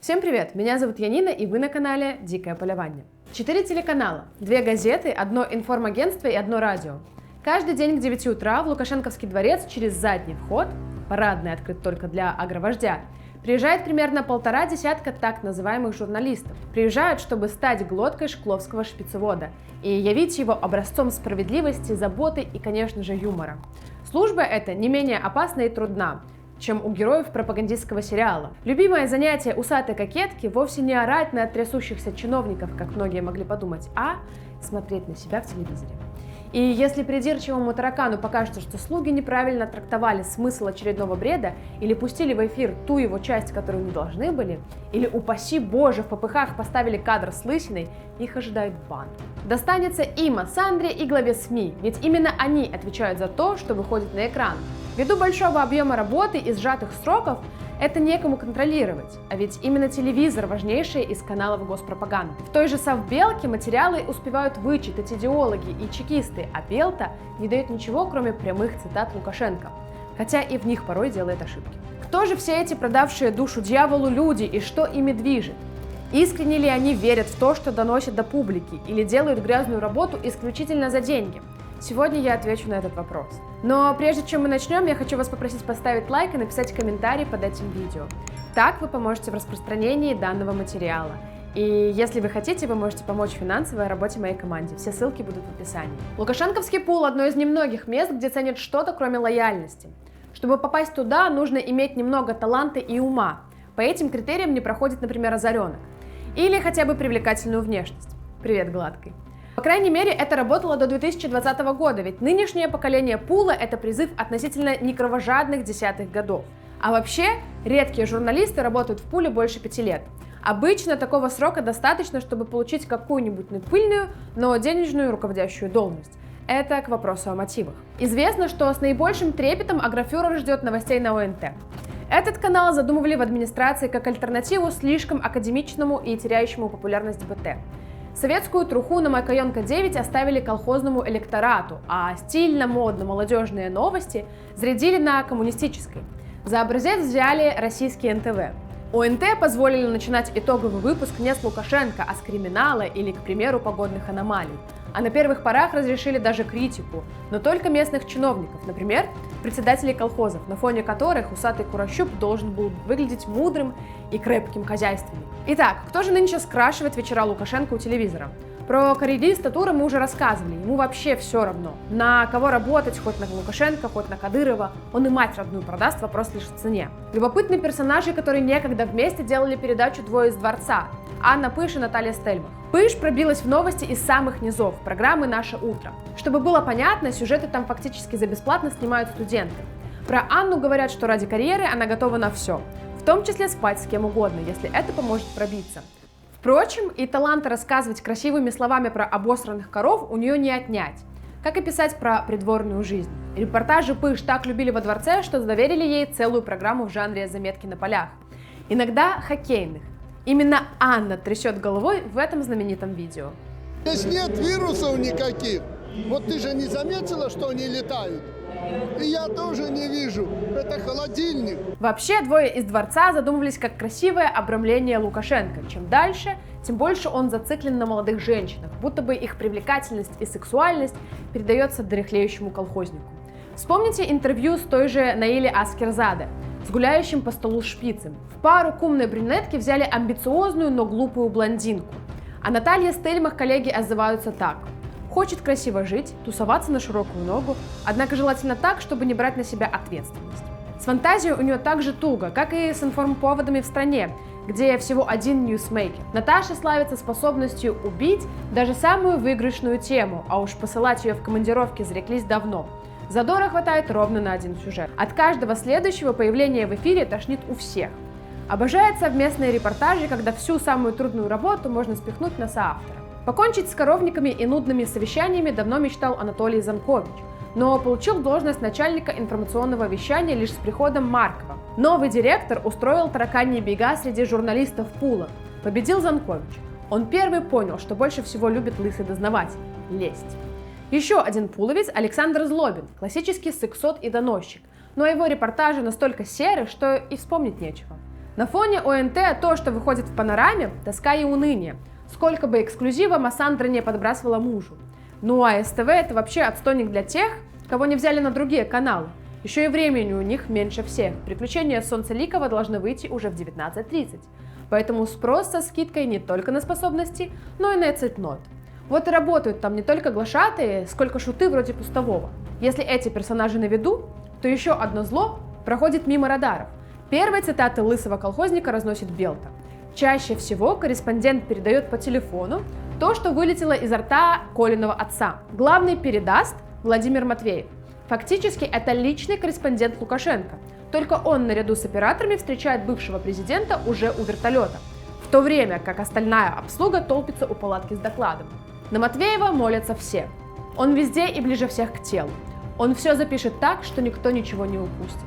Всем привет! Меня зовут Янина, и вы на канале Дикое Полевание. 4 телеканала, 2 газеты, 1 информагентство и 1 радио. Каждый день к 9 утра в Лукашенковский дворец через задний вход, парадный открыт только для агровождя, приезжает примерно 1,5 десятка так называемых журналистов. Приезжают, чтобы стать глоткой шкловского шпицевода и явить его образцом справедливости, заботы и, конечно же, юмора. Служба эта не менее опасна и трудна, чем у героев пропагандистского сериала. Любимое занятие усатой кокетки вовсе не орать на трясущихся чиновников, как многие могли подумать, а смотреть на себя в телевизоре. И если придирчивому таракану покажется, что слуги неправильно трактовали смысл очередного бреда или пустили в эфир ту его часть, которую не должны были, или, упаси боже, в попыхах поставили кадр с лысиной, их ожидает бан. Достанется им, Сандре и главе СМИ, ведь именно они отвечают за то, что выходит на экран. Ввиду большого объема работы и сжатых сроков, это некому контролировать, а ведь именно телевизор важнейший из каналов госпропаганды. В той же Совбелке материалы успевают вычитать идеологи и чекисты, а Белта не дает ничего, кроме прямых цитат Лукашенко, хотя и в них порой делает ошибки. Кто же все эти продавшие душу дьяволу люди и что ими движет? Искренне ли они верят в то, что доносят до публики, или делают грязную работу исключительно за деньги? Сегодня я отвечу на этот вопрос. Но прежде чем мы начнем, я хочу вас попросить поставить лайк и написать комментарий под этим видео. Так вы поможете в распространении данного материала. И если вы хотите, вы можете помочь в финансовой работе моей команде. Все ссылки будут в описании. Лукашенковский пул – одно из немногих мест, где ценят что-то, кроме лояльности. Чтобы попасть туда, нужно иметь немного таланта и ума. По этим критериям не проходит, например, озаренок. Или хотя бы привлекательную внешность. Привет, гладкой. По крайней мере, это работало до 2020 года, ведь нынешнее поколение пула – это призыв относительно некровожадных десятых годов. А вообще, редкие журналисты работают в пуле больше 5 лет. Обычно такого срока достаточно, чтобы получить какую-нибудь непыльную, но денежную руководящую должность. Это к вопросу о мотивах. Известно, что с наибольшим трепетом агрофюрер ждет новостей на ОНТ. Этот канал задумывали в администрации как альтернативу слишком академичному и теряющему популярность БТ. Советскую труху на Майкоенко 9 оставили колхозному электорату, а стильно-модно-молодежные новости зарядили на коммунистической. За образец взяли российский НТВ. ОНТ позволили начинать итоговый выпуск не с Лукашенко, а с криминала или, к примеру, погодных аномалий. А на первых порах разрешили даже критику, но только местных чиновников, например, председателей колхозов, на фоне которых усатый Курощуп должен был выглядеть мудрым и крепким хозяйственником. Итак, кто же нынче скрашивает вечера Лукашенко у телевизора? Про карьериста Тура мы уже рассказывали, ему вообще все равно. На кого работать, хоть на Лукашенко, хоть на Кадырова, он и мать родную продаст, вопрос лишь в цене. Любопытные персонажи, которые некогда вместе делали передачу «Двое из дворца» – Анна Пыш и Наталья Стельмах. Пыш пробилась в новости из самых низов программы «Наше утро». Чтобы было понятно, сюжеты там фактически за бесплатно снимают студенты. Про Анну говорят, что ради карьеры она готова на все, в том числе спать с кем угодно, если это поможет пробиться. Впрочем, и таланта рассказывать красивыми словами про обосранных коров у нее не отнять, как и писать про придворную жизнь. Репортажи Пыш так любили во дворце, что доверили ей целую программу в жанре «Заметки на полях», иногда хоккейных. Именно Анна трясет головой в этом знаменитом видео. Здесь нет вирусов никаких. Вот ты же не заметила, что они летают? И я тоже не вижу. Это холодильник. Вообще, «Двое из дворца» задумывались как красивое обрамление Лукашенко. Чем дальше, тем больше он зациклен на молодых женщинах, будто бы их привлекательность и сексуальность передается дряхлеющему колхознику. Вспомните интервью с той же Наили Аскерзаде, с гуляющим по столу шпицем. В пару к умной брюнетке взяли амбициозную, но глупую блондинку. А Наталья Стельмах коллеги отзываются так. Хочет красиво жить, тусоваться на широкую ногу, однако желательно так, чтобы не брать на себя ответственность. С фантазией у нее так же туго, как и с информповодами в стране, где всего один ньюсмейкер. Наташа славится способностью убить даже самую выигрышную тему, а уж посылать ее в командировки зареклись давно. Задора хватает ровно на один сюжет. От каждого следующего появления в эфире тошнит у всех. Обожает совместные репортажи, когда всю самую трудную работу можно спихнуть на соавтора. Покончить с коровниками и нудными совещаниями давно мечтал Анатолий Занкович, но получил должность начальника информационного вещания лишь с приходом Маркова. Новый директор устроил тараканьи бега среди журналистов пула. Победил Занкович. Он первый понял, что больше всего любит лысый дознаватель – лесть. Еще один пуловец – Александр Злобин, классический сексот и доносчик, но его репортажи настолько серы, что и вспомнить нечего. На фоне ОНТ то, что выходит в панораме, тоска и уныние. Сколько бы эксклюзива Массандра не подбрасывала мужу. Ну а СТВ это вообще отстойник для тех, кого не взяли на другие каналы. Еще и времени у них меньше всех. Приключения Солнцеликова должны выйти уже в 19:30. Поэтому спрос со скидкой не только на способности, но и на цейтнот. Вот и работают там не только глашатые, сколько шуты вроде Пустового. Если эти персонажи на виду, то еще одно зло проходит мимо радаров. Первые цитаты лысого колхозника разносит Белта. Чаще всего корреспондент передает по телефону то, что вылетело изо рта Колиного отца. Главный передаст Владимир Матвеев. Фактически это личный корреспондент Лукашенко. Только он наряду с операторами встречает бывшего президента уже у вертолета, в то время как остальная обслуга толпится у палатки с докладом. На Матвеева молятся все. Он везде и ближе всех к телу. Он все запишет так, что никто ничего не упустит.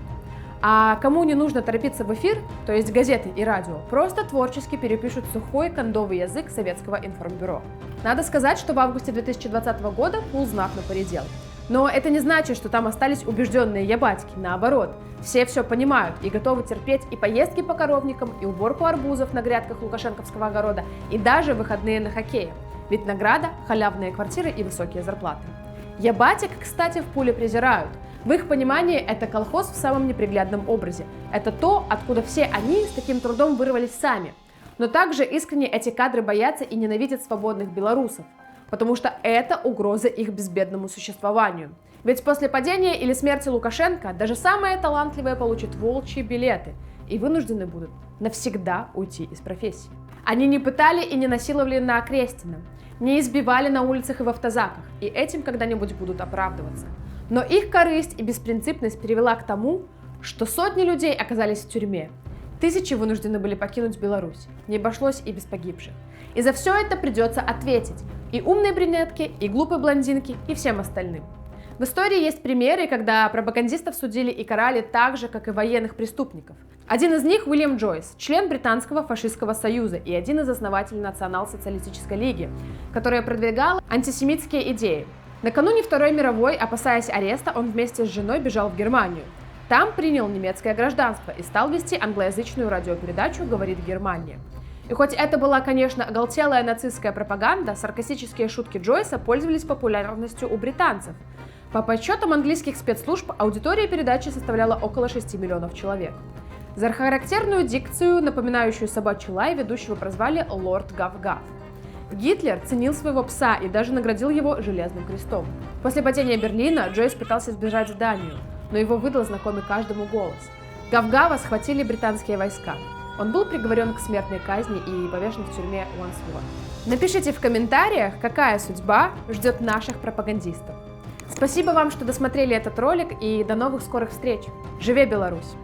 А кому не нужно торопиться в эфир, то есть газеты и радио, просто творчески перепишут сухой кондовый язык советского информбюро. Надо сказать, что в августе 2020 года пул знатно поредел. Но это не значит, что там остались убежденные ябатьки. Наоборот, все понимают и готовы терпеть и поездки по коровникам, и уборку арбузов на грядках лукашенковского огорода, и даже выходные на хоккее. Ведь награда – халявные квартиры и высокие зарплаты. Ябатик, кстати, в пуле презирают. В их понимании это колхоз в самом неприглядном образе. Это то, откуда все они с таким трудом вырвались сами. Но также искренне эти кадры боятся и ненавидят свободных белорусов, потому что это угроза их безбедному существованию. Ведь после падения или смерти Лукашенко даже самые талантливые получат волчьи билеты и вынуждены будут навсегда уйти из профессии. Они не пытали и не насиловали на Окрестином, не избивали на улицах и в автозаках, и этим когда-нибудь будут оправдываться. Но их корысть и беспринципность привела к тому, что сотни людей оказались в тюрьме, тысячи вынуждены были покинуть Беларусь, не обошлось и без погибших. И за все это придется ответить и умной брюнетке, и глупой блондинке, и всем остальным. В истории есть примеры, когда пропагандистов судили и карали так же, как и военных преступников. Один из них Уильям Джойс, член Британского фашистского союза и один из основателей Национал-социалистической лиги, которая продвигала антисемитские идеи. Накануне Второй мировой, опасаясь ареста, он вместе с женой бежал в Германию. Там принял немецкое гражданство и стал вести англоязычную радиопередачу «Говорит Германия». И хоть это была, конечно, оголтелая нацистская пропаганда, саркастические шутки Джойса пользовались популярностью у британцев. По подсчетам английских спецслужб, аудитория передачи составляла около 6 миллионов человек. За характерную дикцию, напоминающую собачий лай, ведущего прозвали «Лорд Гав-Гав». Гитлер ценил своего пса и даже наградил его Железным крестом. После падения Берлина Джойс пытался сбежать в Данию, но его выдал знакомый каждому голос. Гав-Гава схватили британские войска. Он был приговорен к смертной казни и повешен в тюрьме Уансвор. Напишите в комментариях, какая судьба ждет наших пропагандистов. Спасибо вам, что досмотрели этот ролик, и до новых скорых встреч. Живе Беларусь!